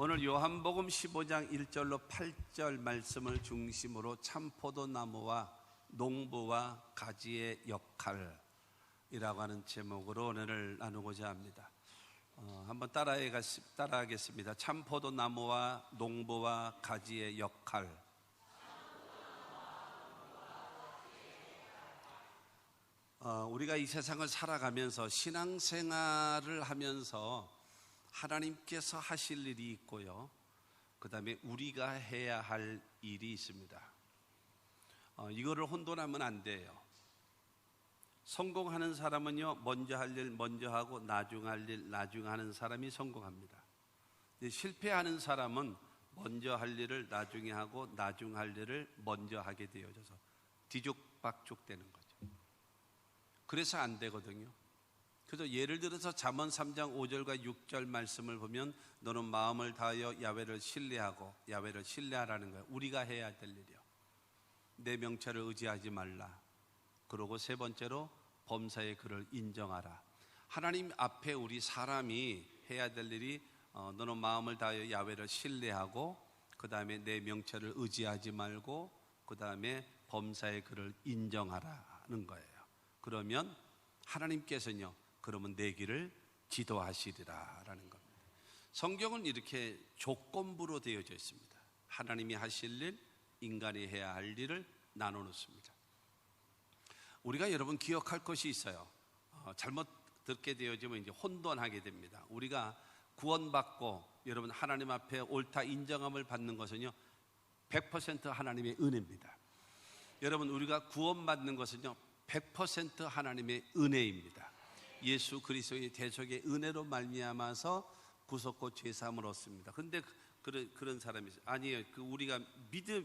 오늘 요한복음 15장 1절로 8절 말씀을 중심으로 참포도나무와 농부와 가지의 역할이라고 하는 제목으로 은혜를 나누고자 합니다. 한번 따라하겠습니다. 참포도나무와 농부와 가지의 역할. 우리가 이 세상을 살아가면서 신앙생활을 하면서 하나님께서 하실 일이 있고요, 그 다음에 우리가 해야 할 일이 있습니다. 이거를 혼돈하면 안 돼요. 성공하는 사람은요, 먼저 할 일 먼저 하고 나중 할 일 나중 하는 사람이 성공합니다. 실패하는 사람은 먼저 할 일을 나중에 하고 나중 할 일을 먼저 하게 되어져서 뒤죽박죽 되는 거죠. 그래서 안 되거든요. 그래서 예를 들어서 잠언 3장 5절과 6절 말씀을 보면 너는 마음을 다하여 야훼를 신뢰하고, 야훼를 신뢰하라는 거예요. 우리가 해야 될 일이요. 내 명철을 의지하지 말라. 그리고 세 번째로 범사의 그를 인정하라. 하나님 앞에 우리 사람이 해야 될 일이 너는 마음을 다하여 야훼를 신뢰하고, 그 다음에 내 명철을 의지하지 말고, 그 다음에 범사의 그를 인정하라는 거예요. 그러면 하나님께서는요, 그러면 내 길을 지도하시리라 라는 겁니다. 성경은 이렇게 조건부로 되어져 있습니다. 하나님이 하실 일, 인간이 해야 할 일을 나눠 놓습니다. 우리가 여러분 기억할 것이 있어요. 잘못 듣게 되어지면 이제 혼돈하게 됩니다. 우리가 구원받고 여러분 하나님 앞에 옳다 인정함을 받는 것은요, 100% 하나님의 은혜입니다. 여러분 우리가 구원받는 것은요, 100% 하나님의 은혜입니다. 예수 그리스도의 대속의 은혜로 말미암아서 구속고 죄사함을 얻습니다. 그런데 그런 사람이 있어요. 아니에요. 우리가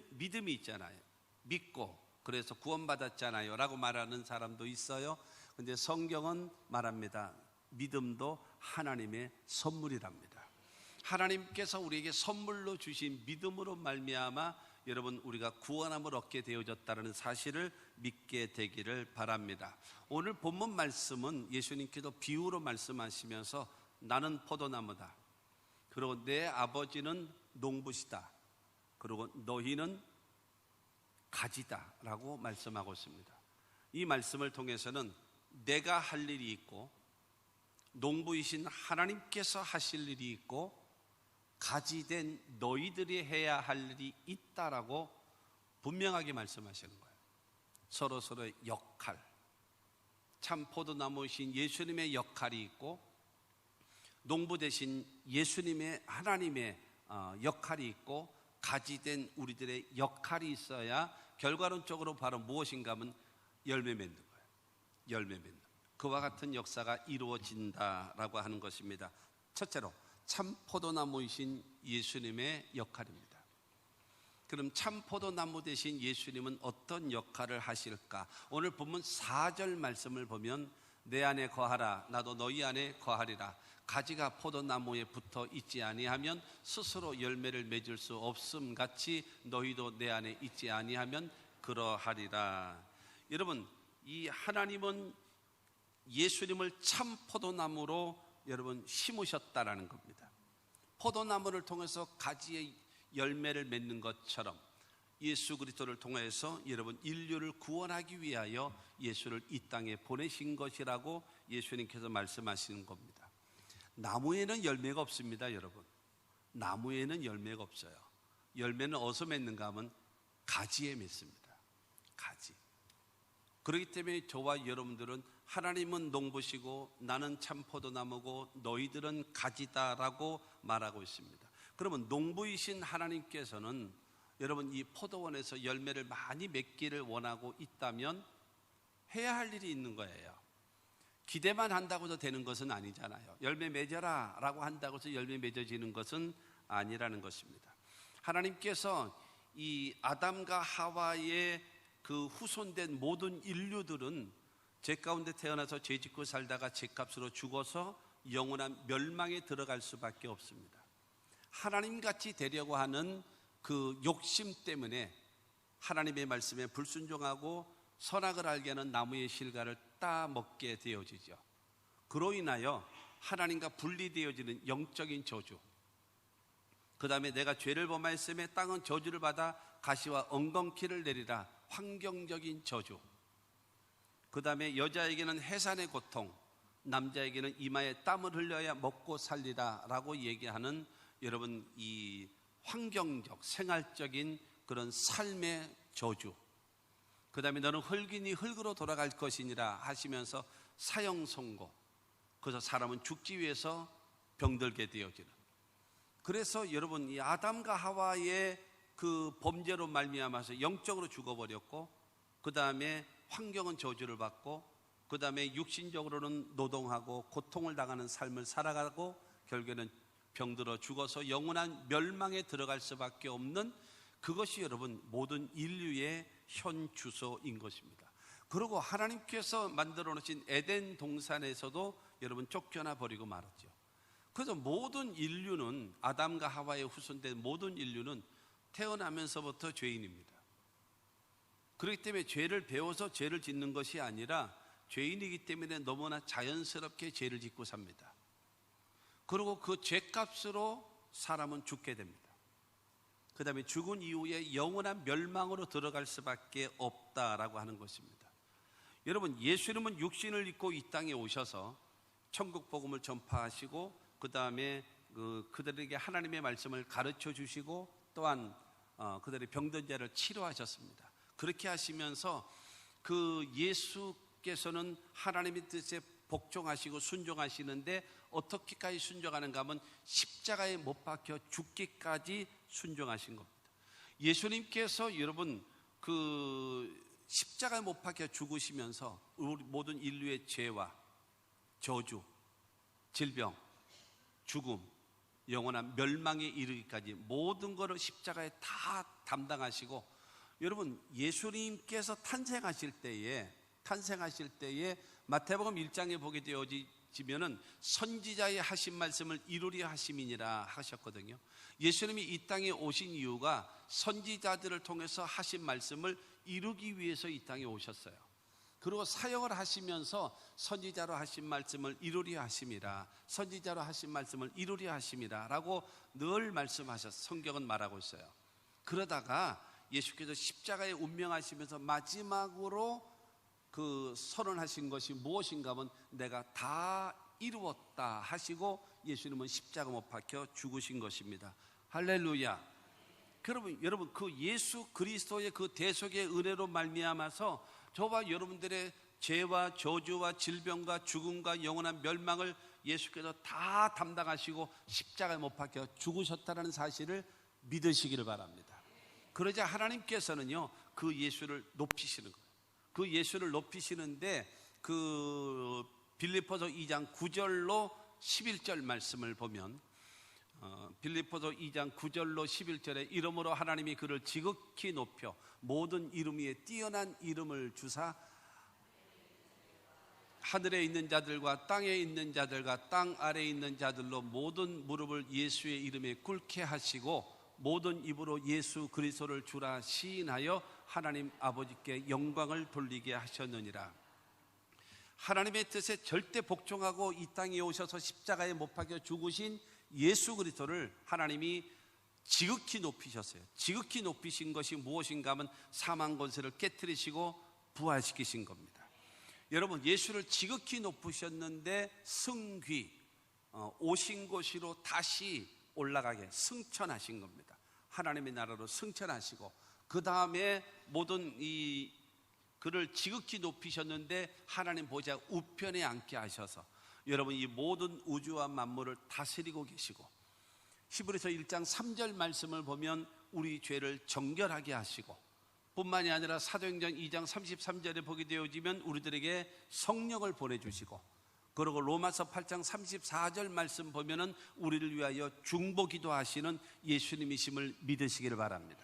믿음이 있잖아요. 믿고 그래서 구원받았잖아요 라고 말하는 사람도 있어요. 그런데 성경은 말합니다. 믿음도 하나님의 선물이랍니다. 하나님께서 우리에게 선물로 주신 믿음으로 말미암아 여러분 우리가 구원함을 얻게 되어졌다는 사실을 믿게 되기를 바랍니다. 오늘 본문 말씀은 예수님께서 비유로 말씀하시면서 나는 포도나무다, 그리고 내 아버지는 농부시다, 그리고 너희는 가지다 라고 말씀하고 있습니다. 이 말씀을 통해서는 내가 할 일이 있고, 농부이신 하나님께서 하실 일이 있고, 가지된 너희들이 해야 할 일이 있다라고 분명하게 말씀하시는 거예요. 서로서로의 역할, 참 포도나무이신 예수님의 역할이 있고, 농부 대신 예수님의 하나님의 역할이 있고, 가지된 우리들의 역할이 있어야 결과론적으로 바로 무엇인가 하면 열매 맺는 거예요. 열매 맺는, 그와 같은 역사가 이루어진다라고 하는 것입니다. 첫째로 참 포도나무이신 예수님의 역할입니다. 그럼 참 포도나무 대신 예수님은 어떤 역할을 하실까? 오늘 본문 4절 말씀을 보면 내 안에 거하라 나도 너희 안에 거하리라. 가지가 포도나무에 붙어 있지 아니하면 스스로 열매를 맺을 수 없음 같이 너희도 내 안에 있지 아니하면 그러하리라. 여러분, 이 하나님은 예수님을 참 포도나무로 여러분 심으셨다라는 겁니다. 포도나무를 통해서 가지의 열매를 맺는 것처럼 예수 그리스도를 통해서 여러분 인류를 구원하기 위하여 예수를 이 땅에 보내신 것이라고 예수님께서 말씀하시는 겁니다. 나무에는 열매가 없습니다. 여러분, 나무에는 열매가 없어요. 열매는 어디서 맺는가 하면 가지에 맺습니다. 가지. 그렇기 때문에 저와 여러분들은 하나님은 농부시고 나는 참 포도나무고 너희들은 가지다라고 말하고 있습니다. 그러면 농부이신 하나님께서는 여러분 이 포도원에서 열매를 많이 맺기를 원하고 있다면 해야 할 일이 있는 거예요. 기대만 한다고 해서 되는 것은 아니잖아요. 열매 맺어라 라고 한다고 해서 열매 맺어지는 것은 아니라는 것입니다. 하나님께서 이 아담과 하와의 그 후손된 모든 인류들은 죄 가운데 태어나서 죄 짓고 살다가 죄값으로 죽어서 영원한 멸망에 들어갈 수밖에 없습니다. 하나님같이 되려고 하는 그 욕심 때문에 하나님의 말씀에 불순종하고 선악을 알게 하는 나무의 실과를 따먹게 되어지죠. 그로 인하여 하나님과 분리되어지는 영적인 저주, 그 다음에 내가 죄를 범하였음에 땅은 저주를 받아 가시와 엉겅퀴를 내리라. 환경적인 저주. 그 다음에 여자에게는 해산의 고통, 남자에게는 이마에 땀을 흘려야 먹고 살리라 라고 얘기하는 여러분 이 환경적 생활적인 그런 삶의 저주. 그 다음에 너는 흙이니 흙으로 돌아갈 것이니라 하시면서 사형 선고. 그래서 사람은 죽기 위해서 병들게 되어지는. 그래서 여러분 이 아담과 하와의 그 범죄로 말미암아서 영적으로 죽어버렸고, 그 다음에 환경은 저주를 받고, 그 다음에 육신적으로는 노동하고 고통을 당하는 삶을 살아가고, 결국에는 병들어 죽어서 영원한 멸망에 들어갈 수밖에 없는, 그것이 여러분 모든 인류의 현 주소인 것입니다. 그리고 하나님께서 만들어 놓으신 에덴 동산에서도 여러분 쫓겨나 버리고 말았죠. 그래서 모든 인류는, 아담과 하와의 후손된 모든 인류는 태어나면서부터 죄인입니다. 그렇기 때문에 죄를 배워서 죄를 짓는 것이 아니라 죄인이기 때문에 너무나 자연스럽게 죄를 짓고 삽니다. 그리고 그 죄값으로 사람은 죽게 됩니다. 그 다음에 죽은 이후에 영원한 멸망으로 들어갈 수밖에 없다라고 하는 것입니다. 여러분, 예수님은 육신을 입고 이 땅에 오셔서 천국 복음을 전파하시고, 그 다음에 그들에게 하나님의 말씀을 가르쳐 주시고, 또한 그들의 병든 자를 치료하셨습니다. 그렇게 하시면서 그 예수께서는 하나님의 뜻에 복종하시고 순종하시는데, 어떻게까지 순종하는가 하면 십자가에 못 박혀 죽기까지 순종하신 겁니다. 예수님께서 여러분 그 십자가에 못 박혀 죽으시면서 우리 모든 인류의 죄와 저주, 질병, 죽음, 영원한 멸망에 이르기까지 모든 것을 십자가에 다 담당하시고, 여러분 예수님께서 탄생하실 때에 마태복음 1장에 보게 되어지면은 선지자의 하신 말씀을 이루려 하심이니라 하셨거든요. 예수님이 이 땅에 오신 이유가 선지자들을 통해서 하신 말씀을 이루기 위해서 이 땅에 오셨어요. 그리고 사역을 하시면서 선지자로 하신 말씀을 이루려 하심이라, 선지자로 하신 말씀을 이루려 하심이라 라고 늘 말씀하셨어요. 성경은 말하고 있어요. 그러다가 예수께서 십자가에 운명하시면서 마지막으로 그 선언하신 것이 무엇인가 하면 내가 다 이루었다 하시고 예수님은 십자가 못 박혀 죽으신 것입니다. 할렐루야. 여러분 그 예수 그리스도의 그 대속의 은혜로 말미암아서 저와 여러분들의 죄와 저주와 질병과 죽음과 영원한 멸망을 예수께서 다 담당하시고 십자가에 못 박혀 죽으셨다는 사실을 믿으시기를 바랍니다. 그러자 하나님께서는요 그 예수를 높이시는 거예요. 그 예수를 높이시는데 그 빌립보서 2장 9절로 11절 말씀을 보면, 빌립보서 2장 9절로 11절에 이름으로 하나님이 그를 지극히 높여 모든 이름 위에 뛰어난 이름을 주사 하늘에 있는 자들과 땅에 있는 자들과 땅 아래에 있는 자들로 모든 무릎을 예수의 이름에 꿇게 하시고 모든 입으로 예수 그리스도를 주라 시인하여 하나님 아버지께 영광을 돌리게 하셨느니라. 하나님의 뜻에 절대 복종하고 이 땅에 오셔서 십자가에 못 박혀 죽으신 예수 그리스도를 하나님이 지극히 높이셨어요. 지극히 높이신 것이 무엇인가 하면 사망 권세를 깨뜨리시고 부활시키신 겁니다. 여러분 예수를 지극히 높으셨는데 승귀, 오신 곳으로 다시 올라가게 승천하신 겁니다. 하나님의 나라로 승천하시고, 그 다음에 모든 그를 지극히 높이셨는데 하나님 보좌 우편에 앉게 하셔서 여러분 이 모든 우주와 만물을 다스리고 계시고, 히브리서 1장 3절 말씀을 보면 우리 죄를 정결하게 하시고, 뿐만이 아니라 사도행전 2장 33절에 보게 되어지면 우리들에게 성령을 보내주시고, 그리고 로마서 8장 34절 말씀 보면은 우리를 위하여 중보기도 하시는 예수님이심을 믿으시기를 바랍니다.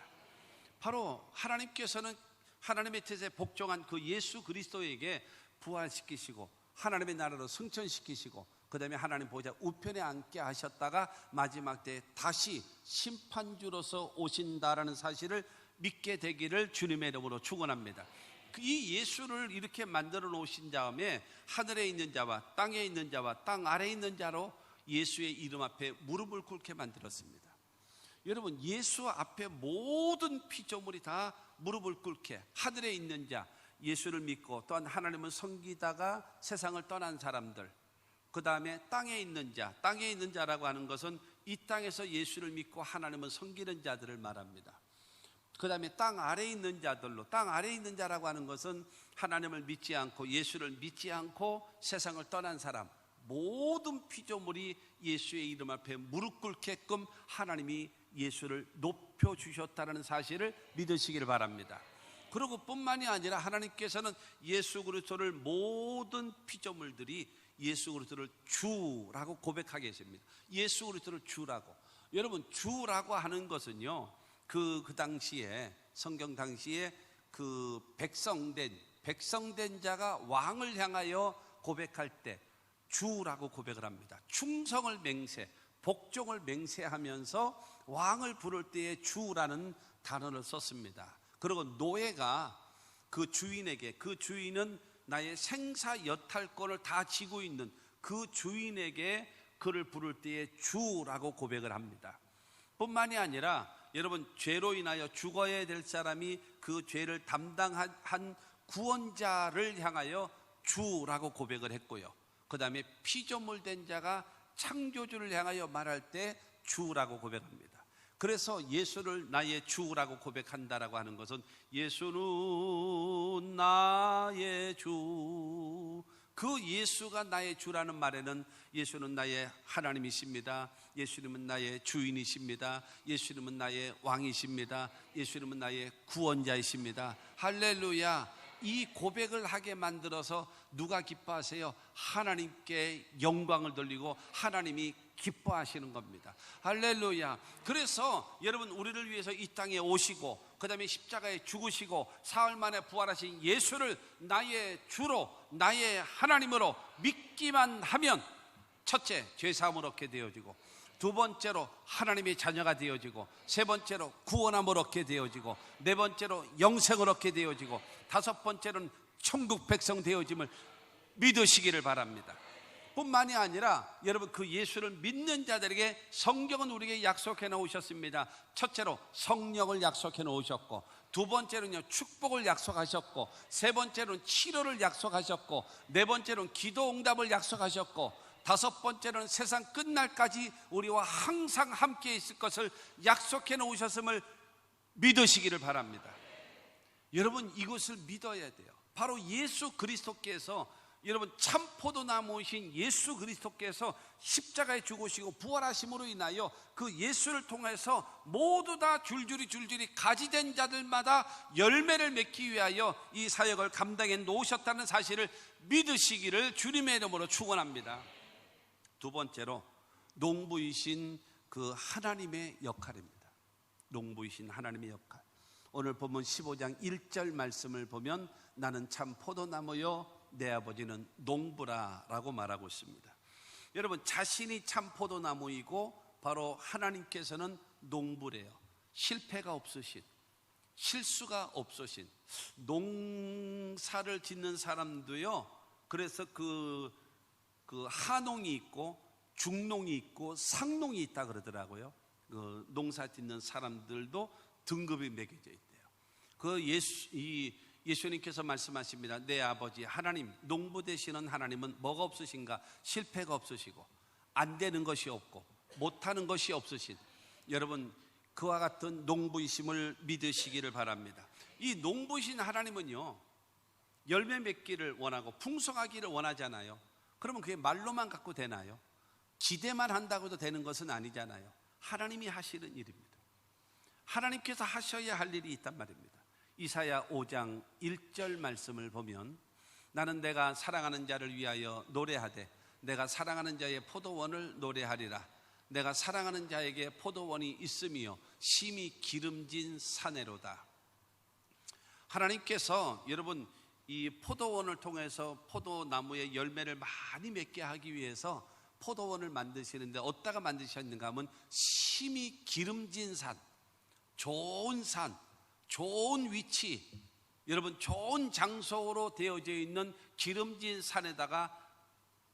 바로 하나님께서는 하나님의 뜻에 복종한 그 예수 그리스도에게 부활시키시고 하나님의 나라로 승천시키시고, 그 다음에 하나님 보좌 우편에 앉게 하셨다가 마지막 때에 다시 심판주로서 오신다라는 사실을 믿게 되기를 주님의 이름으로 축원합니다. 이 예수를 이렇게 만들어 놓으신 다음에 하늘에 있는 자와 땅에 있는 자와 땅 아래에 있는 자로 예수의 이름 앞에 무릎을 꿇게 만들었습니다. 여러분, 예수 앞에 모든 피조물이 다 무릎을 꿇게, 하늘에 있는 자, 예수를 믿고 또한 하나님을 섬기다가 세상을 떠난 사람들, 그 다음에 땅에 있는 자, 땅에 있는 자라고 하는 것은 이 땅에서 예수를 믿고 하나님을 섬기는 자들을 말합니다. 그 다음에 땅 아래에 있는 자들로, 땅 아래에 있는 자라고 하는 것은 하나님을 믿지 않고 예수를 믿지 않고 세상을 떠난 사람, 모든 피조물이 예수의 이름 앞에 무릎 꿇게끔 하나님이 예수를 높여주셨다는 사실을 믿으시기를 바랍니다. 그리고 뿐만이 아니라 하나님께서는 예수 그리스도를 모든 피조물들이 예수 그리스도를 주라고 고백하게 했습니다. 예수 그리스도를 주라고. 여러분, 주라고 하는 것은요, 그 당시에, 성경 당시에 그 백성된 자가 왕을 향하여 고백할 때 주라고 고백을 합니다. 충성을 맹세, 복종을 맹세하면서 왕을 부를 때에 주라는 단어를 썼습니다. 그리고 노예가 그 주인에게, 그 주인은 나의 생사 여탈권을 다 쥐고 있는 그 주인에게 그를 부를 때에 주라고 고백을 합니다. 뿐만이 아니라 여러분, 죄로 인하여 죽어야 될 사람이 그 죄를 담당한 구원자를 향하여 주라고 고백을 했고요. 그 다음에 피조물 된 자가 창조주를 향하여 말할 때 주라고 고백합니다. 그래서 예수를 나의 주라고 고백한다라고 하는 것은 예수는 나의 주, 그 예수가 나의 주라는 말에는 예수는 나의 하나님이십니다, 예수님은 나의 주인이십니다, 예수님은 나의 왕이십니다, 예수님은 나의 구원자이십니다. 할렐루야. 이 고백을 하게 만들어서 누가 기뻐하세요? 하나님께 영광을 돌리고 하나님이 기뻐하시는 겁니다. 할렐루야. 그래서 여러분, 우리를 위해서 이 땅에 오시고 그 다음에 십자가에 죽으시고 사흘 만에 부활하신 예수를 나의 주로, 나의 하나님으로 믿기만 하면, 첫째, 죄사함을 얻게 되어지고, 두 번째로 하나님의 자녀가 되어지고, 세 번째로 구원함을 얻게 되어지고, 네 번째로 영생을 얻게 되어지고, 다섯 번째로는 천국 백성 되어짐을 믿으시기를 바랍니다. 뿐만이 아니라 여러분, 그 예수를 믿는 자들에게 성경은 우리에게 약속해 놓으셨습니다. 첫째로 성령을 약속해 놓으셨고, 두 번째로는요, 축복을 약속하셨고, 세 번째로는 치료를 약속하셨고, 네 번째로는 기도 응답을 약속하셨고, 다섯 번째로는 세상 끝날까지 우리와 항상 함께 있을 것을 약속해 놓으셨음을 믿으시기를 바랍니다. 여러분, 이것을 믿어야 돼요. 바로 예수 그리스도께서, 여러분, 참 포도나무이신 예수 그리스도께서 십자가에 죽으시고 부활하심으로 인하여 그 예수를 통해서 모두 다 줄줄이 가지된 자들마다 열매를 맺기 위하여 이 사역을 감당해 놓으셨다는 사실을 믿으시기를 주님의 이름으로 축원합니다. 두 번째로 농부이신 그 하나님의 역할입니다. 농부이신 하나님의 역할. 오늘 본문 15장 1절 말씀을 보면 나는 참 포도나무요 내 아버지는 농부라 라고 말하고 있습니다. 여러분, 자신이 참 포도나무이고 바로 하나님께서는 농부래요. 실패가 없으신, 실수가 없으신, 농사를 짓는 사람도요, 그래서 그 하농이 있고 중농이 있고 상농이 있다 그러더라고요. 그 농사 짓는 사람들도 등급이 매겨져 있대요. 그 예수님께서 말씀하십니다. 내 아버지 하나님, 농부 되시는 하나님은 뭐가 없으신가? 실패가 없으시고 안 되는 것이 없고 못하는 것이 없으신, 여러분, 그와 같은 농부이심을 믿으시기를 바랍니다. 이 농부이신 하나님은요, 열매 맺기를 원하고 풍성하기를 원하잖아요. 그러면 그게 말로만 갖고 되나요? 기대만 한다고 해도 되는 것은 아니잖아요. 하나님이 하시는 일입니다. 하나님께서 하셔야 할 일이 있단 말입니다. 이사야 5장 1절 말씀을 보면 나는 내가 사랑하는 자를 위하여 노래하되 내가 사랑하는 자의 포도원을 노래하리라. 내가 사랑하는 자에게 포도원이 있으며 심히 기름진 사내로다. 하나님께서 여러분, 이 포도원을 통해서 포도나무의 열매를 많이 맺게 하기 위해서 포도원을 만드시는데 어디다가 만드셨는가 하면 심히 기름진 산, 좋은 위치, 여러분, 좋은 장소로 되어져 있는 기름진 산에다가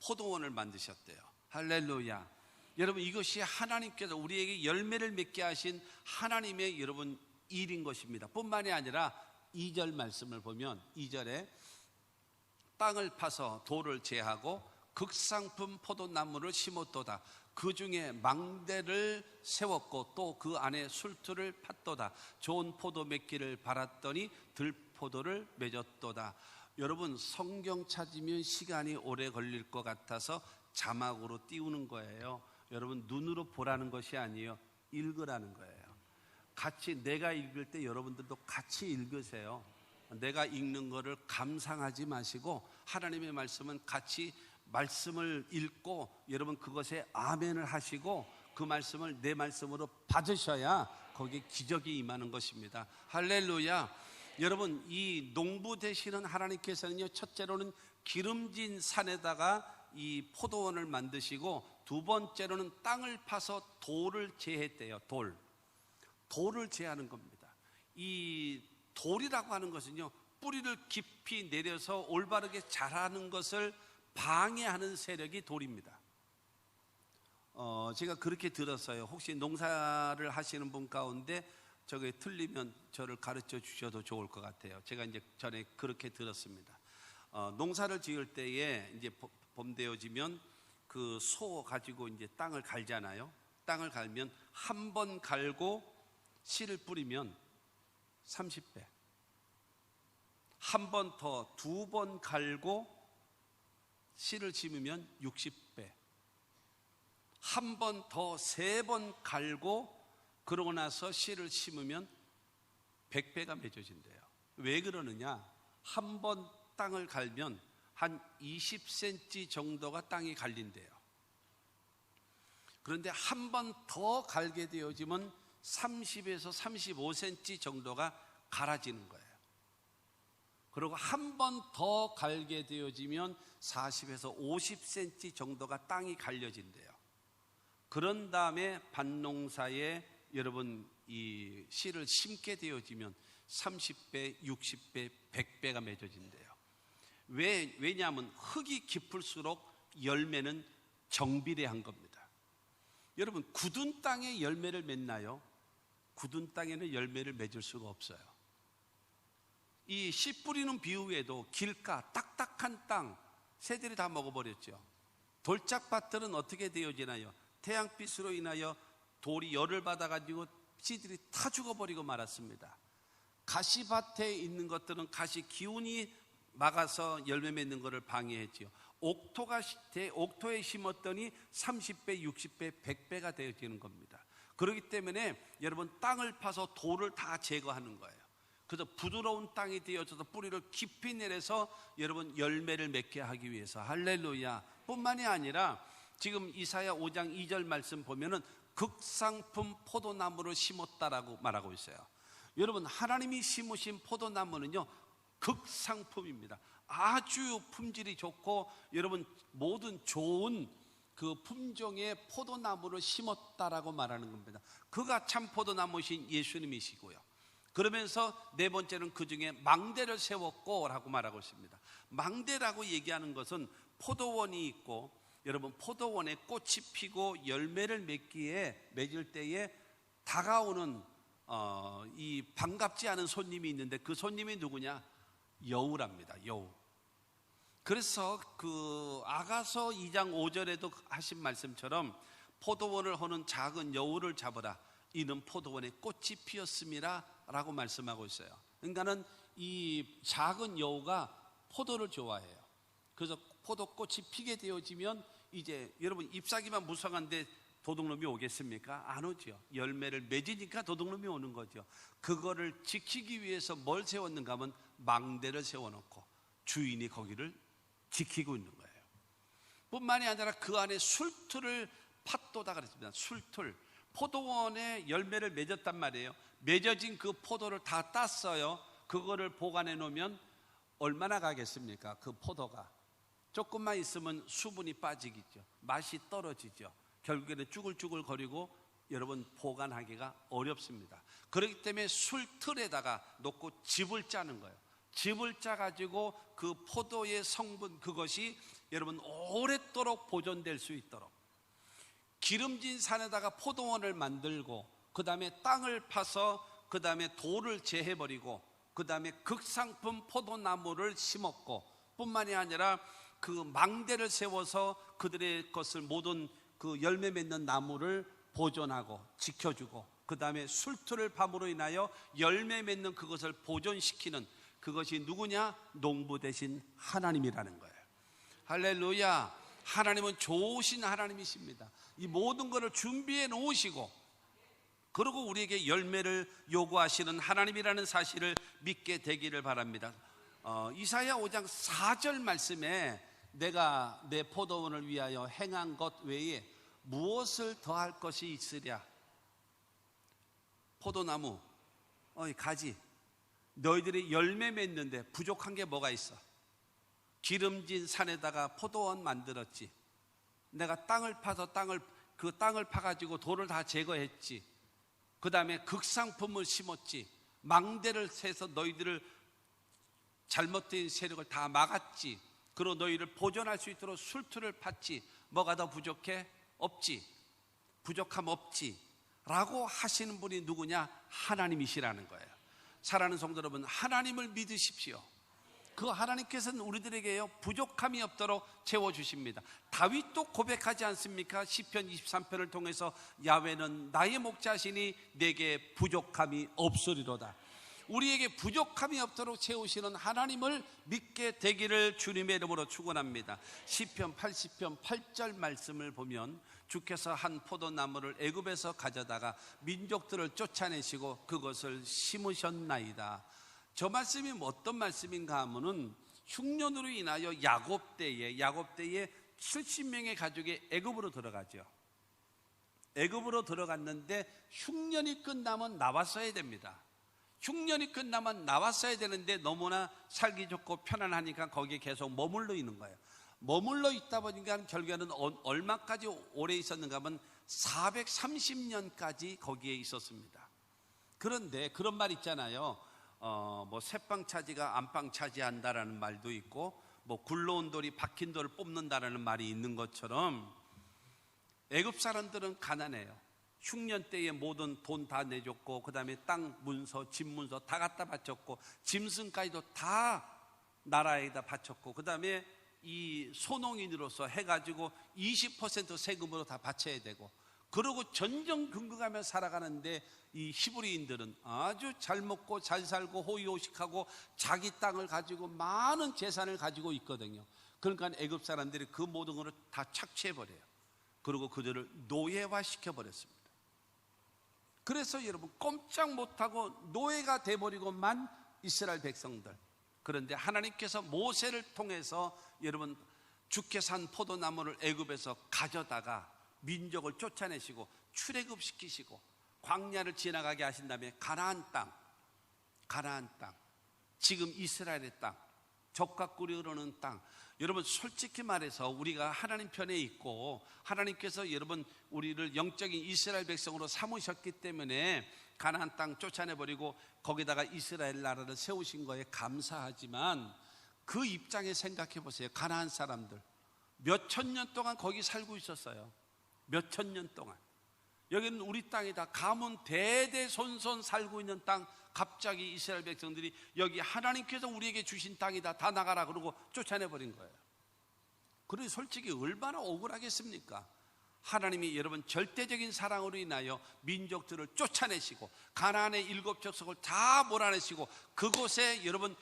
포도원을 만드셨대요. 할렐루야. 여러분, 이것이 하나님께서 우리에게 열매를 맺게 하신 하나님의 여러분 일인 것입니다. 뿐만이 아니라 2절 말씀을 보면 2절에 땅을 파서 돌을 제하고 극상품 포도나무를 심었도다. 그 중에 망대를 세웠고 또 그 안에 술틀을 팠도다. 좋은 포도 맺기를 바랐더니 들포도를 맺었도다. 여러분, 성경 찾으면 시간이 오래 걸릴 것 같아서 자막으로 띄우는 거예요. 여러분, 눈으로 보라는 것이 아니에요. 읽으라는 거예요. 같이 내가 읽을 때 여러분들도 같이 읽으세요. 내가 읽는 거를 감상하지 마시고 하나님의 말씀은 같이 말씀을 읽고 여러분 그것에 아멘을 하시고 그 말씀을 내 말씀으로 받으셔야 거기에 기적이 임하는 것입니다. 할렐루야. 여러분, 이 농부 되시는 하나님께서는요, 첫째로는 기름진 산에다가 이 포도원을 만드시고 두 번째로는 땅을 파서 돌을 제했대요. 돌을 제하는 겁니다. 이 돌이라고 하는 것은요, 뿌리를 깊이 내려서 올바르게 자라는 것을 방해하는 세력이 돌입니다. 제가 그렇게 들었어요. 혹시 농사를 하시는 분 가운데 저게 틀리면 저를 가르쳐 주셔도 좋을 것 같아요. 제가 이제 전에 그렇게 들었습니다. 농사를 지을 때에 이제 봄 되어지면 그 소 가지고 이제 땅을 갈잖아요. 땅을 갈면 한 번 갈고 씨를 뿌리면 30배, 한 번 더 두 번 갈고 씨를 심으면 60배, 한 번 더 세 번 갈고 그러고 나서 씨를 심으면 100배가 맺어진대요. 왜 그러느냐? 한 번 땅을 갈면 한 20cm 정도가 땅이 갈린대요. 그런데 한 번 더 갈게 되어지면 30에서 35cm 정도가 갈아지는 거예요. 그리고 한 번 더 갈게 되어지면 40에서 50cm 정도가 땅이 갈려진대요. 그런 다음에 밭농사에 여러분 이 씨를 심게 되어지면 30배, 60배, 100배가 맺어진대요. 왜냐하면 흙이 깊을수록 열매는 정비례한 겁니다. 여러분, 굳은 땅에 열매를 맺나요? 굳은 땅에는 열매를 맺을 수가 없어요. 이 씨 뿌리는 비유에도 길가, 딱딱한 땅, 새들이 다 먹어버렸죠. 돌짝밭들은 어떻게 되어지나요? 태양빛으로 인하여 돌이 열을 받아가지고 씨들이 타 죽어버리고 말았습니다. 가시밭에 있는 것들은 가시 기운이 막아서 열매 맺는 것을 방해했지요. 옥토에 심었더니 30배, 60배, 100배가 되어지는 겁니다. 그렇기 때문에 여러분 땅을 파서 돌을 다 제거하는 거예요. 그래서 부드러운 땅이 되어져서 뿌리를 깊이 내려서 여러분 열매를 맺게 하기 위해서. 할렐루야. 뿐만이 아니라 지금 이사야 5장 2절 말씀 보면은 극상품 포도나무를 심었다라고 말하고 있어요. 여러분, 하나님이 심으신 포도나무는요 극상품입니다. 아주 품질이 좋고 여러분 모든 좋은 그 품종의 포도나무를 심었다라고 말하는 겁니다. 그가 참 포도나무신 예수님이시고요. 그러면서 네 번째는 그 중에 망대를 세웠고 라고 말하고 있습니다. 망대라고 얘기하는 것은 포도원이 있고 여러분 포도원에 꽃이 피고 열매를 맺을 때에 다가오는 이 반갑지 않은 손님이 있는데 그 손님이 누구냐? 여우랍니다. 여우. 그래서 그 아가서 2장 5절에도 하신 말씀처럼 포도원을 허는 작은 여우를 잡으라. 이는 포도원에 꽃이 피었음이라 라고 말씀하고 있어요. 그러니까는 이 작은 여우가 포도를 좋아해요. 그래서 포도꽃이 피게 되어지면 이제 여러분 잎사귀만 무성한데 도둑놈이 오겠습니까? 안 오죠. 열매를 맺으니까 도둑놈이 오는 거죠. 그거를 지키기 위해서 뭘 세웠는가 하면 망대를 세워놓고 주인이 거기를 지키고 있는 거예요. 뿐만이 아니라 그 안에 술틀을 팠도다 그랬습니다. 술틀. 포도원에 열매를 맺었단 말이에요. 맺어진 그 포도를 다 땄어요. 그거를 보관해 놓으면 얼마나 가겠습니까? 그 포도가 조금만 있으면 수분이 빠지겠죠. 맛이 떨어지죠. 결국에는 쭈글쭈글 거리고 여러분 보관하기가 어렵습니다. 그렇기 때문에 술틀에다가 놓고 즙을 짜는 거예요. 즙을 짜가지고 그 포도의 성분 그것이 여러분 오랫도록 보존될 수 있도록 기름진 산에다가 포도원을 만들고 그 다음에 땅을 파서 그 다음에 돌을 제해버리고 그 다음에 극상품 포도나무를 심었고 뿐만이 아니라 그 망대를 세워서 그들의 것을 모든 그 열매 맺는 나무를 보존하고 지켜주고 그 다음에 술투를 밤으로 인하여 열매 맺는 그것을 보존시키는 그것이 누구냐? 농부 대신 하나님이라는 거예요. 할렐루야. 하나님은 좋으신 하나님이십니다. 이 모든 것을 준비해 놓으시고 그리고 우리에게 열매를 요구하시는 하나님이라는 사실을 믿게 되기를 바랍니다. 이사야 5장 4절 말씀에 내가 내 포도원을 위하여 행한 것 외에 무엇을 더할 것이 있으랴? 포도나무, 가지, 너희들이 열매 맺는데 부족한 게 뭐가 있어? 기름진 산에다가 포도원 만들었지. 내가 땅을 파서 그 땅을 파가지고 돌을 다 제거했지. 그 다음에 극상품을 심었지. 망대를 세서 너희들을 잘못된 세력을 다 막았지. 그리고 너희를 보존할 수 있도록 술투를 팠지. 뭐가 더 부족해? 없지. 부족함 없지 라고 하시는 분이 누구냐? 하나님이시라는 거예요. 사랑하는 성도 여러분, 하나님을 믿으십시오. 그 하나님께서는 우리들에게요 부족함이 없도록 채워주십니다. 다윗도 고백하지 않습니까? 시편 23편을 통해서 야훼는 나의 목자시니 내게 부족함이 없으리로다. 우리에게 부족함이 없도록 채우시는 하나님을 믿게 되기를 주님의 이름으로 축원합니다. 시편 80편 8절 말씀을 보면 주께서 한 포도나무를 애굽에서 가져다가 민족들을 쫓아내시고 그것을 심으셨나이다. 저 말씀이 어떤 말씀인가 하면은 흉년으로 인하여 야곱 때에 70명의 가족이 애굽으로 들어가죠. 애굽으로 들어갔는데 흉년이 끝나면 나왔어야 됩니다. 흉년이 끝나면 나왔어야 되는데 너무나 살기 좋고 편안하니까 거기에 계속 머물러 있는 거예요. 머물러 있다 보니까 결국에는 얼마까지 오래 있었는가 하면 430년까지 거기에 있었습니다. 그런데 그런 말 있잖아요. 새빵 차지가 안빵 차지한다라는 말도 있고 굴러온 돌이 박힌 돌을 뽑는다라는 말이 있는 것처럼 애굽 사람들은 가난해요. 흉년 때에 모든 돈 다 내줬고 그 다음에 땅 문서, 집 문서 다 갖다 바쳤고 짐승까지도 다 나라에다 바쳤고 그 다음에 이 소농인으로서 해가지고 20% 세금으로 다 바쳐야 되고 그러고 전전긍긍하며 살아가는데 이 히브리인들은 아주 잘 먹고 잘 살고 호의호식하고 자기 땅을 가지고 많은 재산을 가지고 있거든요. 그러니까 애굽 사람들이 그 모든 것을 다 착취해버려요. 그리고 그들을 노예화시켜버렸습니다. 그래서 여러분 꼼짝 못하고 노예가 돼버리고만 이스라엘 백성들. 그런데 하나님께서 모세를 통해서 여러분 주께서 한 포도나무를 애굽에서 가져다가 민족을 쫓아내시고 출애굽시키시고 광야를 지나가게 하신 다음에 가나안 땅 지금 이스라엘의 땅 젖과 꿀이 흐르는 땅. 여러분 솔직히 말해서 우리가 하나님 편에 있고 하나님께서 여러분 우리를 영적인 이스라엘 백성으로 삼으셨기 때문에 가나안 땅 쫓아내버리고 거기다가 이스라엘 나라를 세우신 거에 감사하지만 그 입장에 생각해 보세요. 가나안 사람들 몇 천 년 동안 거기 살고 있었어요. 몇 천 년 동안. 여기는 우리 땅이다. 가문 대대손손 살고 있는 땅. 갑자기 이스라엘 백성들이 여기 하나님께서 우리에게 주신 땅이다. 다 나가라 그러고 쫓아내버린 거예요. 그러니 솔직히 얼마나 억울하겠습니까? 하나님이 여러분 절대적인 사랑으로 인하여 민족들을 쫓아내시고 가나안의 7족속을 다 몰아내시고 그곳에 여러분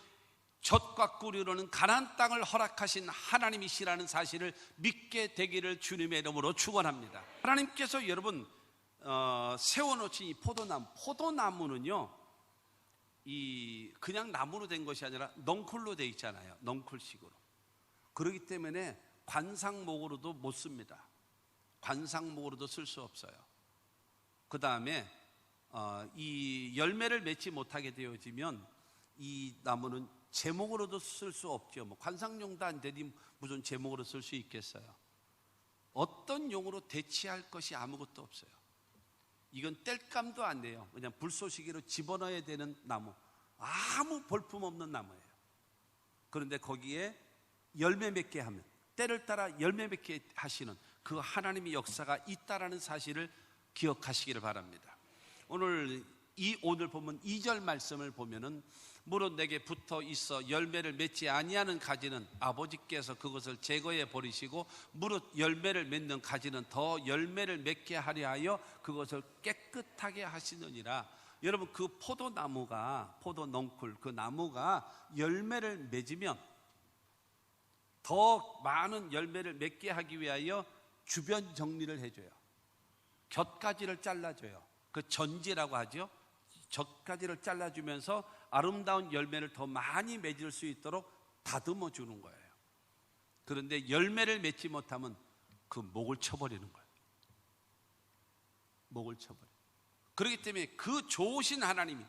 젖과 꿀이 흐르는 가나안 땅을 허락하신 하나님이시라는 사실을 믿게 되기를 주님의 이름으로 축원합니다. 하나님께서 여러분 세워놓으신 이 포도나무는요 이 그냥 나무로 된 것이 아니라 넝쿨로 돼 있잖아요. 넝쿨식으로. 그렇기 때문에 관상목으로도 못 씁니다. 관상목으로도 쓸 수 없어요. 그 다음에 이 열매를 맺지 못하게 되어지면 이 나무는 제목으로도 쓸 수 없죠. 관상용도 안 되니 무슨 제목으로 쓸 수 있겠어요. 어떤 용으로 대체할 것이 아무것도 없어요. 이건 뗄감도 안 돼요. 그냥 불쏘시개로 집어넣어야 되는 나무. 아무 볼품 없는 나무예요. 그런데 거기에 열매 맺게 하면 때를 따라 열매 맺게 하시는 그 하나님의 역사가 있다라는 사실을 기억하시기를 바랍니다. 오늘 보면 2절 말씀을 보면은 무릇 내게 붙어 있어 열매를 맺지 아니하는 가지는 아버지께서 그것을 제거해 버리시고 무릇 열매를 맺는 가지는 더 열매를 맺게 하려 하여 그것을 깨끗하게 하시느니라. 여러분, 그 포도농쿨 그 나무가 열매를 맺으면 더 많은 열매를 맺게 하기 위하여 주변 정리를 해줘요. 곁가지를 잘라줘요. 그 전지라고 하죠. 곁가지를 잘라주면서 아름다운 열매를 더 많이 맺을 수 있도록 다듬어 주는 거예요. 그런데 열매를 맺지 못하면 그 목을 쳐버리는 거예요. 목을 쳐버려요. 그렇기 때문에 그 좋으신 하나님이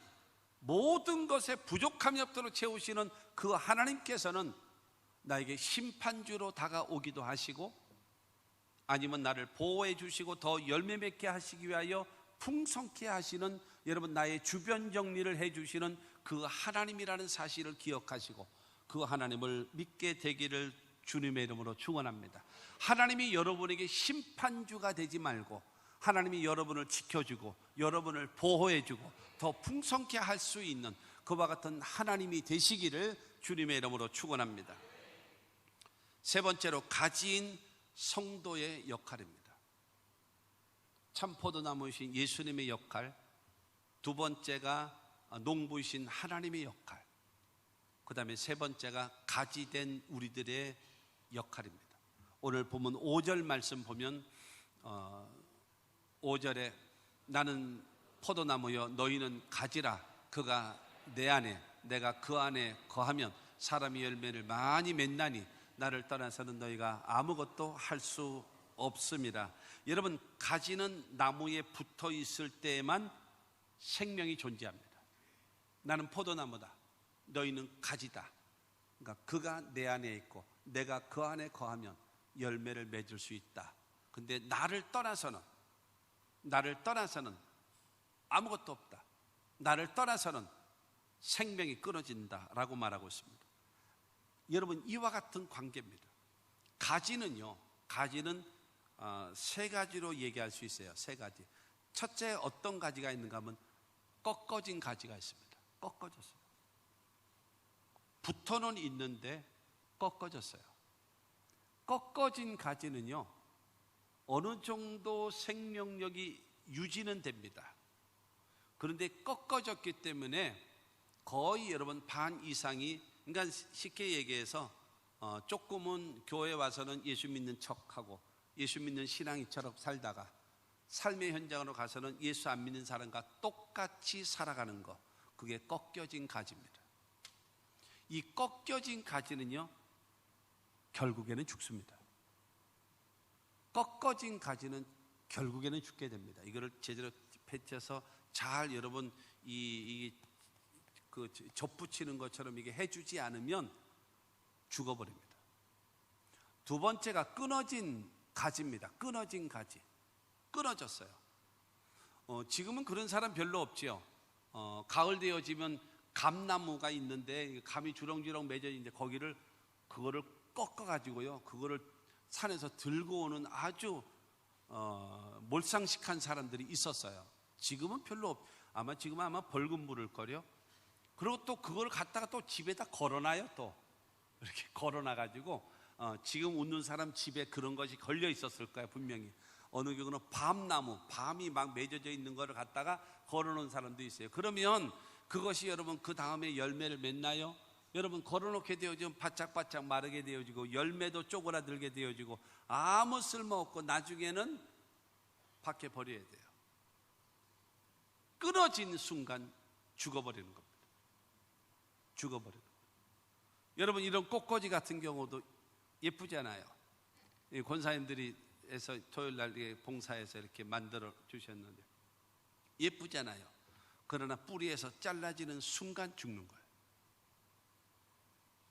모든 것에 부족함이 없도록 채우시는 그 하나님께서는 나에게 심판주로 다가오기도 하시고, 아니면 나를 보호해 주시고 더 열매 맺게 하시기 위하여 풍성케 하시는, 여러분, 나의 주변 정리를 해 주시는 그 하나님이라는 사실을 기억하시고 그 하나님을 믿게 되기를 주님의 이름으로 축원합니다. 하나님이 여러분에게 심판주가 되지 말고 하나님이 여러분을 지켜주고 여러분을 보호해주고 더 풍성케 할 수 있는 그와 같은 하나님이 되시기를 주님의 이름으로 축원합니다. 세 번째로, 가지인 성도의 역할입니다. 참포도나무이신 예수님의 역할, 두 번째가 농부이신 하나님의 역할, 그 다음에 세 번째가 가지된 우리들의 역할입니다. 오늘 보면 5절 말씀 보면 5절에 나는 포도나무여 너희는 가지라. 그가 내 안에 내가 그 안에 거하면 사람이 열매를 많이 맺나니 나를 떠나서는 너희가 아무것도 할 수 없습니다. 여러분, 가지는 나무에 붙어 있을 때에만 생명이 존재합니다. 나는 포도나무다, 너희는 가지다. 그러니까 그가 내 안에 있고 내가 그 안에 거하면 열매를 맺을 수 있다. 근데 나를 떠나서는 아무것도 없다. 나를 떠나서는 생명이 끊어진다라고 말하고 있습니다. 여러분, 이와 같은 관계입니다. 가지는 세 가지로 얘기할 수 있어요. 세 가지. 첫째, 어떤 가지가 있는가 하면 꺾어진 가지가 있습니다. 꺾어졌어요. 붙어는 있는데 꺾어졌어요. 꺾어진 가지는요, 어느 정도 생명력이 유지는 됩니다. 그런데 꺾어졌기 때문에 거의 여러분 반 이상이, 그러니까 쉽게 얘기해서 조금은 교회 와서는 예수 믿는 척하고 예수 믿는 신앙이처럼 살다가 삶의 현장으로 가서는 예수 안 믿는 사람과 똑같이 살아가는 거, 그게 꺾여진 가지입니다. 이 꺾여진 가지는요, 결국에는 죽습니다. 꺾어진 가지는 결국에는 죽게 됩니다. 이거를 제대로 펼쳐서 잘 여러분 그 접붙이는 것처럼 이게 해주지 않으면 죽어버립니다. 두 번째가 끊어진 가지입니다. 끊어진 가지. 끊어졌어요. 지금은 그런 사람 별로 없지요. 가을 되어지면 감나무가 있는데 감이 주렁주렁 맺어 있는데 그거를 꺾어가지고요, 그거를 산에서 들고 오는 아주 몰상식한 사람들이 있었어요. 지금은 별로 지금은 아마 벌금 물을 거려. 그리고 또 그걸 갖다가 또 집에다 걸어놔요. 또 이렇게 걸어놔가지고 지금 웃는 사람 집에 그런 것이 걸려 있었을 거예요, 분명히. 어느 경우는 밤이 막 맺어져 있는 거를 갖다가 걸어놓은 사람도 있어요. 그러면 그것이 여러분 그 다음에 열매를 맺나요? 여러분, 걸어놓게 되어지면 바짝바짝 마르게 되어지고 열매도 쪼그라들게 되어지고 아무 쓸모없고 나중에는 밖에 버려야 돼요. 끊어진 순간 죽어버리는 겁니다. 죽어버리는 겁니다. 여러분, 이런 꽃꽂이 같은 경우도 예쁘잖아요. 권사님들이 해서 토요일날 봉사해서 이렇게 만들어 주셨는데 예쁘잖아요. 그러나 뿌리에서 잘라지는 순간 죽는 거예요.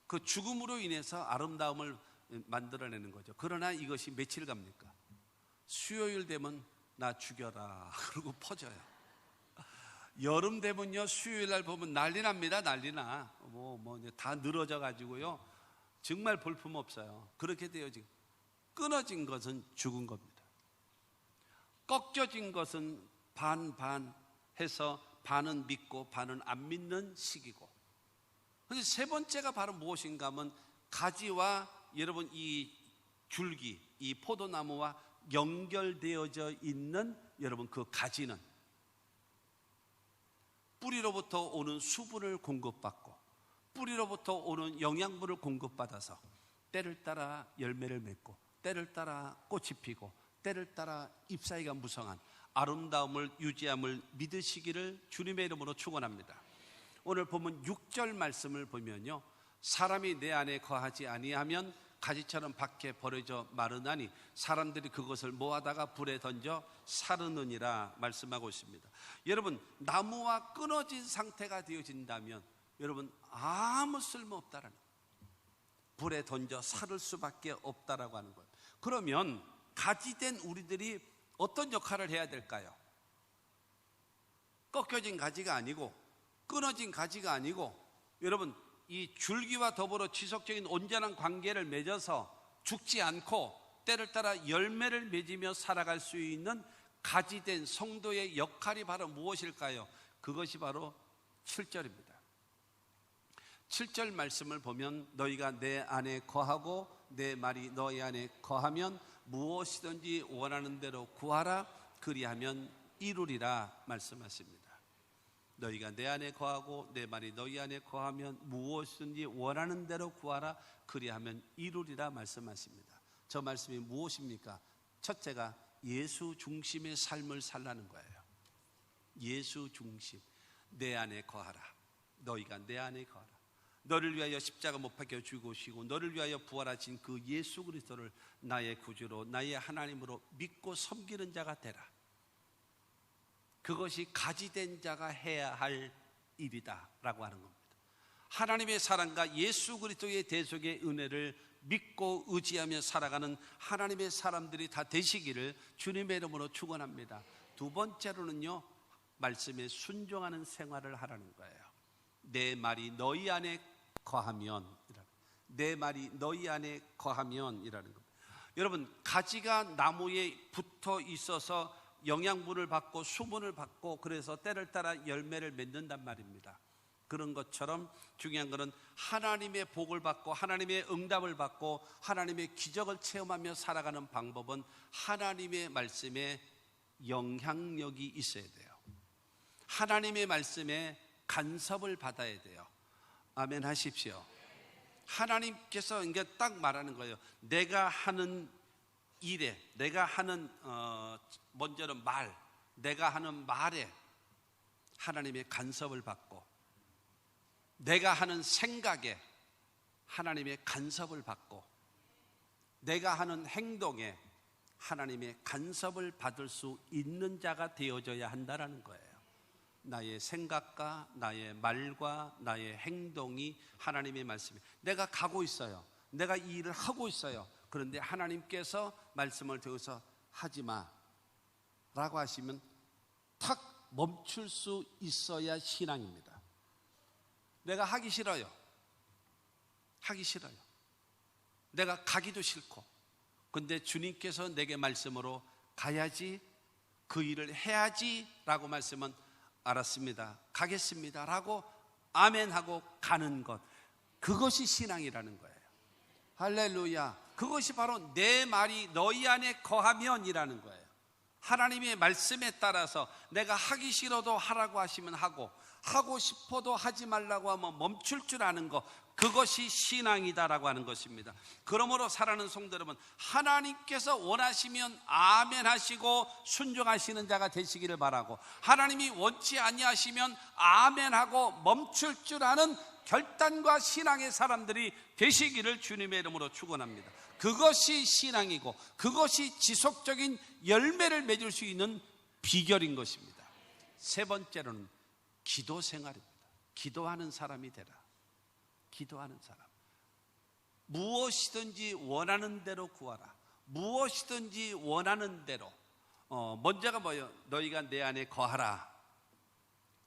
그 죽음으로 인해서 아름다움을 만들어내는 거죠. 그러나 이것이 며칠 갑니까? 수요일 되면 나 죽여라 그러고 퍼져요. 여름 되면요, 수요일 날 보면 난리 납니다. 난리나. 다 늘어져 가지고요, 정말 볼품 없어요. 그렇게 돼요 지금. 끊어진 것은 죽은 겁니다. 꺾여진 것은 반반 해서 반은 믿고 반은 안 믿는 시기고, 그런데 세 번째가 바로 무엇인가 하면 가지와 여러분 이 줄기, 이 포도나무와 연결되어져 있는 여러분 그 가지는 뿌리로부터 오는 수분을 공급받고 뿌리로부터 오는 영양분을 공급받아서 때를 따라 열매를 맺고 때를 따라 꽃이 피고 때를 따라 잎사귀가 무성한 아름다움을 유지함을 믿으시기를 주님의 이름으로 축원합니다. 오늘 보면 6절 말씀을 보면요, 사람이 내 안에 거하지 아니하면 가지처럼 밖에 버려져 마르나니 사람들이 그것을 모아다가 불에 던져 사르느니라 말씀하고 있습니다. 여러분, 나무와 끊어진 상태가 되어진다면 여러분 아무 쓸모 없다라는 거예요. 불에 던져 사를 수밖에 없다라고 하는 거예요. 그러면 가지된 우리들이 어떤 역할을 해야 될까요? 꺾여진 가지가 아니고 끊어진 가지가 아니고 여러분 이 줄기와 더불어 지속적인 온전한 관계를 맺어서 죽지 않고 때를 따라 열매를 맺으며 살아갈 수 있는 가지된 성도의 역할이 바로 무엇일까요? 그것이 바로 7절입니다. 7절 말씀을 보면 너희가 내 안에 거하고 내 말이 너희 안에 거하면 무엇이든지 원하는 대로 구하라 그리하면 이루리라 말씀하십니다. 너희가 내 안에 거하고 내 말이 너희 안에 거하면 무엇이든지 원하는 대로 구하라 그리하면 이루리라 말씀하십니다. 저 말씀이 무엇입니까? 첫째가 예수 중심의 삶을 살라는 거예요. 예수 중심. 내 안에 거하라. 너희가 내 안에 거하라. 너를 위하여 십자가 못 박혀 죽으시고 너를 위하여 부활하신 그 예수 그리스도를 나의 구주로 나의 하나님으로 믿고 섬기는 자가 되라. 그것이 가지된 자가 해야 할 일이다 라고 하는 겁니다. 하나님의 사랑과 예수 그리스도의 대속의 은혜를 믿고 의지하며 살아가는 하나님의 사람들이 다 되시기를 주님의 이름으로 축원합니다. 두 번째로는요, 말씀에 순종하는 생활을 하라는 거예요. 내 말이 너희 안에 거하면, 내 말이 너희 안에 거하면 이라는 겁니다. 여러분, 가지가 나무에 붙어 있어서 영양분을 받고 수분을 받고 그래서 때를 따라 열매를 맺는단 말입니다. 그런 것처럼 중요한 것은 하나님의 복을 받고 하나님의 응답을 받고 하나님의 기적을 체험하며 살아가는 방법은 하나님의 말씀에 영향력이 있어야 돼요. 하나님의 말씀에 간섭을 받아야 돼요. 아멘 하십시오. 하나님께서 이게 딱 말하는 거예요. 내가 하는 일에, 내가 하는 먼저는 말, 내가 하는 말에 하나님의 간섭을 받고 내가 하는 생각에 하나님의 간섭을 받고 내가 하는 행동에 하나님의 간섭을 받을 수 있는 자가 되어져야 한다는 거예요. 나의 생각과 나의 말과 나의 행동이 하나님의 말씀이, 내가 가고 있어요. 내가 이 일을 하고 있어요. 그런데 하나님께서 말씀을 들어서 하지마 라고 하시면 탁 멈출 수 있어야 신앙입니다. 내가 하기 싫어요. 하기 싫어요. 내가 가기도 싫고, 근데 주님께서 내게 말씀으로 가야지, 그 일을 해야지 라고 말씀은 알았습니다, 가겠습니다 라고 아멘하고 가는 것, 그것이 신앙이라는 거예요. 할렐루야. 그것이 바로 내 말이 너희 안에 거하면 이라는 거예요. 하나님의 말씀에 따라서 내가 하기 싫어도 하라고 하시면 하고, 하고 싶어도 하지 말라고 하면 멈출 줄 아는 것, 그것이 신앙이다라고 하는 것입니다. 그러므로 사랑하는 성도 여러분, 하나님께서 원하시면 아멘 하시고 순종하시는 자가 되시기를 바라고, 하나님이 원치 아니하시면 아멘 하고 멈출 줄 아는 결단과 신앙의 사람들이 되시기를 주님의 이름으로 축원합니다. 그것이 신앙이고 그것이 지속적인 열매를 맺을 수 있는 비결인 것입니다. 세 번째로는 기도 생활입니다. 기도하는 사람이 되라. 기도하는 사람. 무엇이든지 원하는 대로 구하라. 무엇이든지 원하는 대로. 먼저가 뭐예요? 너희가 내 안에 거하라.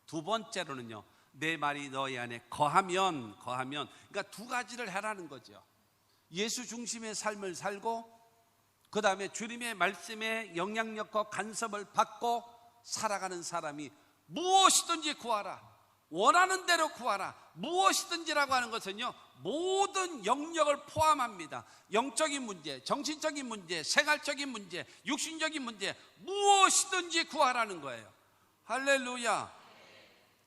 두 번째로는요, 내 말이 너희 안에 거하면. 그러니까 두 가지를 하라는 거죠. 예수 중심의 삶을 살고 그 다음에 주님의 말씀에 영향력과 간섭을 받고 살아가는 사람이 무엇이든지 구하라, 원하는 대로 구하라. 무엇이든지라고 하는 것은요, 모든 영역을 포함합니다. 영적인 문제, 정신적인 문제, 생활적인 문제, 육신적인 문제, 무엇이든지 구하라는 거예요. 할렐루야.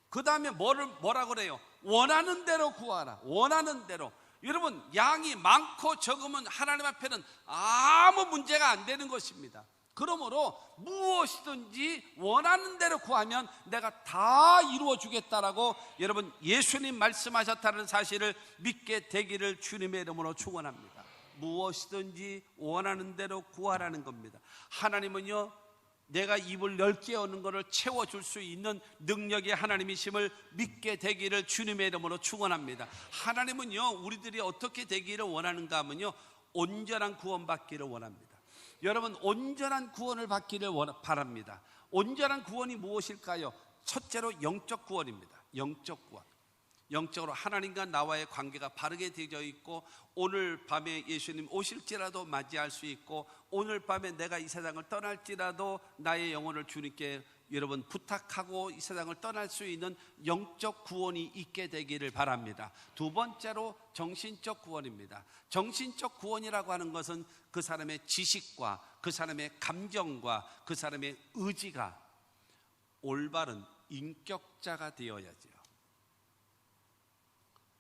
그 다음에 뭐라 그래요? 원하는 대로 구하라. 원하는 대로. 여러분, 양이 많고 적으면 하나님 앞에는 아무 문제가 안 되는 것입니다. 그러므로 무엇이든지 원하는 대로 구하면 내가 다 이루어 주겠다라고 여러분 예수님 말씀하셨다는 사실을 믿게 되기를 주님의 이름으로 축원합니다. 무엇이든지 원하는 대로 구하라는 겁니다. 하나님은요, 내가 입을 넓게 여는 것을 채워줄 수 있는 능력의 하나님이심을 믿게 되기를 주님의 이름으로 축원합니다. 하나님은요, 우리들이 어떻게 되기를 원하는가 하면요, 온전한 구원받기를 원합니다. 여러분, 온전한 구원을 받기를 바랍니다. 온전한 구원이 무엇일까요? 첫째로 영적 구원입니다. 영적 구원. 영적으로 하나님과 나와의 관계가 바르게 되어 있고, 오늘 밤에 예수님 오실지라도 맞이할 수 있고, 오늘 밤에 내가 이 세상을 떠날지라도 나의 영혼을 주님께 여러분 부탁하고 이 세상을 떠날 수 있는 영적 구원이 있게 되기를 바랍니다. 두 번째로 정신적 구원입니다. 정신적 구원이라고 하는 것은 그 사람의 지식과 그 사람의 감정과 그 사람의 의지가 올바른 인격자가 되어야죠.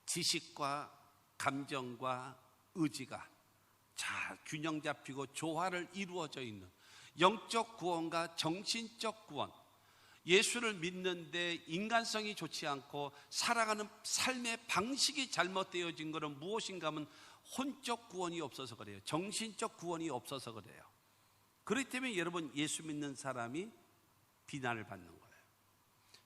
지식과 감정과 의지가 잘 균형 잡히고 조화를 이루어져 있는 영적 구원과 정신적 구원. 예수를 믿는데 인간성이 좋지 않고 살아가는 삶의 방식이 잘못되어진 것은 무엇인가 하면 혼적 구원이 없어서 그래요. 정신적 구원이 없어서 그래요. 그렇기 때문에 여러분, 예수 믿는 사람이 비난을 받는 거예요.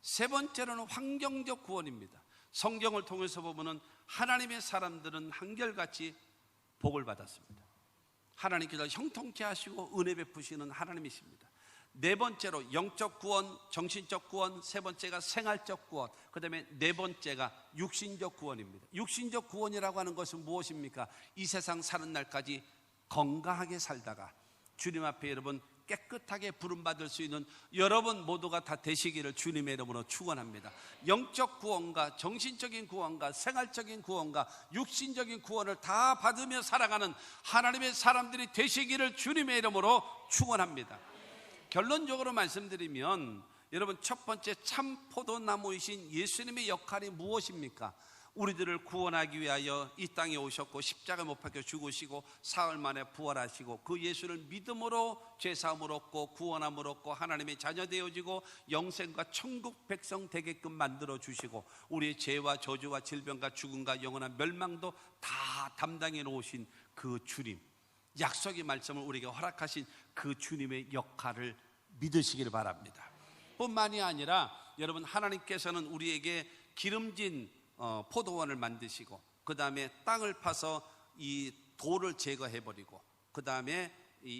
세 번째로는 환경적 구원입니다. 성경을 통해서 보면 하나님의 사람들은 한결같이 복을 받았습니다. 하나님께서 형통케 하시고 은혜 베푸시는 하나님이십니다. 네 번째로 영적 구원, 정신적 구원, 세 번째가 생활적 구원, 그 다음에 네 번째가 육신적 구원입니다. 육신적 구원이라고 하는 것은 무엇입니까? 이 세상 사는 날까지 건강하게 살다가 주님 앞에 여러분 깨끗하게 부름받을 수 있는 여러분 모두가 다 되시기를 주님의 이름으로 축원합니다. 영적 구원과 정신적인 구원과 생활적인 구원과 육신적인 구원을 다 받으며 살아가는 하나님의 사람들이 되시기를 주님의 이름으로 축원합니다. 결론적으로 말씀드리면 여러분, 첫 번째 참 포도나무이신 예수님의 역할이 무엇입니까? 우리들을 구원하기 위하여 이 땅에 오셨고 십자가 못 박혀 죽으시고 사흘 만에 부활하시고 그 예수를 믿음으로 죄사함을 얻고 구원함을 얻고 하나님의 자녀 되어지고 영생과 천국 백성 되게끔 만들어 주시고 우리의 죄와 저주와 질병과 죽음과 영원한 멸망도 다 담당해 놓으신 그 주님, 약속의 말씀을 우리에게 허락하신 그 주님의 역할을 믿으시기를 바랍니다. 뿐만이 아니라 여러분, 하나님께서는 우리에게 기름진 포도원을 만드시고 그 다음에 땅을 파서 이 돌을 제거해버리고 그 다음에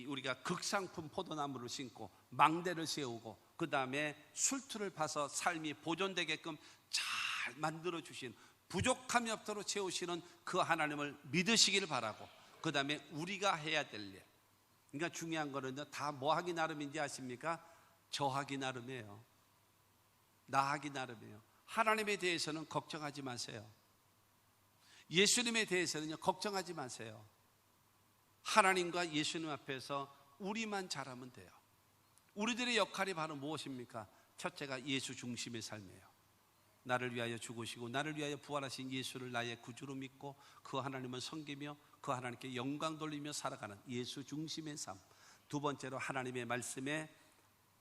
우리가 극상품 포도나무를 심고 망대를 세우고 그 다음에 술틀을 파서 삶이 보존되게끔 잘 만들어주신, 부족함이 없도록 채우시는 그 하나님을 믿으시길 바라고, 그 다음에 우리가 해야 될 일, 그러니까 중요한 거는요, 다 뭐 하기 나름인지 아십니까? 저 하기 나름이에요. 나 하기 나름이에요. 하나님에 대해서는 걱정하지 마세요. 예수님에 대해서는요, 걱정하지 마세요. 하나님과 예수님 앞에서 우리만 잘하면 돼요. 우리들의 역할이 바로 무엇입니까? 첫째가 예수 중심의 삶이에요. 나를 위하여 죽으시고 나를 위하여 부활하신 예수를 나의 구주로 믿고 그 하나님을 섬기며 그 하나님께 영광 돌리며 살아가는 예수 중심의 삶. 두 번째로 하나님의 말씀에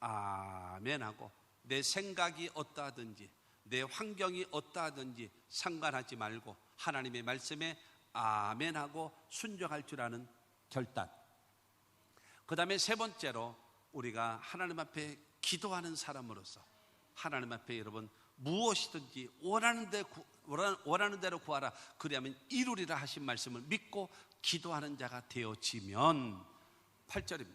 아멘하고 내 생각이 어떠하든지 내 환경이 어떠하든지 상관하지 말고 하나님의 말씀에 아멘하고 순종할 줄 아는 결단. 그 다음에 세 번째로 우리가 하나님 앞에 기도하는 사람으로서 하나님 앞에 여러분 무엇이든지 원하는 대로 구하라 그리하면 이루리라 하신 말씀을 믿고 기도하는 자가 되어지면 8절입니다.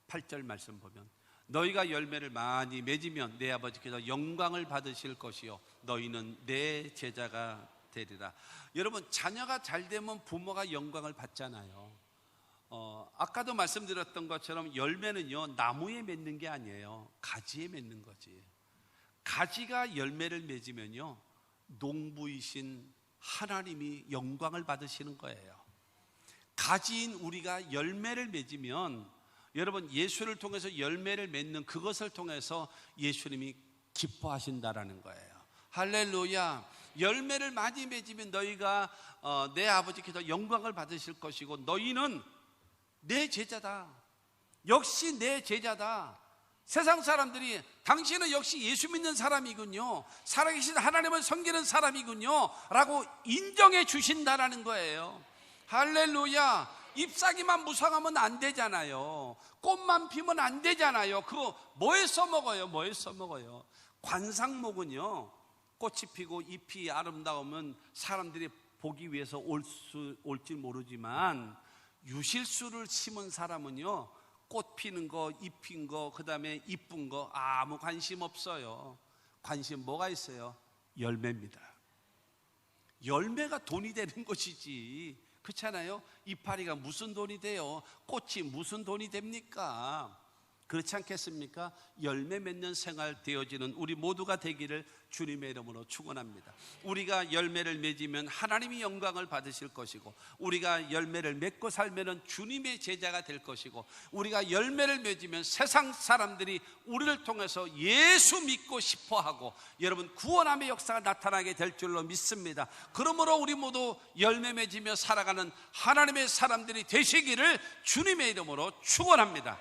8절 말씀 보면 너희가 열매를 많이 맺으면 내 아버지께서 영광을 받으실 것이요 너희는 내 제자가 되리라. 여러분, 자녀가 잘 되면 부모가 영광을 받잖아요. 아까도 말씀드렸던 것처럼 열매는요, 나무에 맺는 게 아니에요. 가지에 맺는 거지. 가지가 열매를 맺으면요, 농부이신 하나님이 영광을 받으시는 거예요. 가지인 우리가 열매를 맺으면, 여러분, 예수를 통해서 열매를 맺는 그것을 통해서 예수님이 기뻐하신다라는 거예요. 할렐루야. 열매를 많이 맺으면 너희가 내 아버지께서 영광을 받으실 것이고, 너희는 내 제자다. 역시 내 제자다. 세상 사람들이 당신은 역시 예수 믿는 사람이군요, 살아계신 하나님을 섬기는 사람이군요 라고 인정해 주신다라는 거예요. 할렐루야. 잎사귀만 무성하면 안 되잖아요. 꽃만 피면 안 되잖아요. 그거 뭐에 써먹어요? 뭐에 써먹어요? 관상목은요, 꽃이 피고 잎이 아름다우면 사람들이 보기 위해서 올지 모르지만, 유실수를 심은 사람은요, 꽃 피는 거, 잎 핀 거, 그 다음에 이쁜 거 아무 관심 없어요. 관심 뭐가 있어요? 열매입니다. 열매가 돈이 되는 것이지, 그렇잖아요? 이파리가 무슨 돈이 돼요? 꽃이 무슨 돈이 됩니까? 그렇지 않겠습니까? 열매 맺는 생활 되어지는 우리 모두가 되기를 주님의 이름으로 축원합니다. 우리가 열매를 맺으면 하나님이 영광을 받으실 것이고, 우리가 열매를 맺고 살면 주님의 제자가 될 것이고, 우리가 열매를 맺으면 세상 사람들이 우리를 통해서 예수 믿고 싶어하고, 여러분, 구원함의 역사가 나타나게 될 줄로 믿습니다. 그러므로 우리 모두 열매 맺으며 살아가는 하나님의 사람들이 되시기를 주님의 이름으로 축원합니다.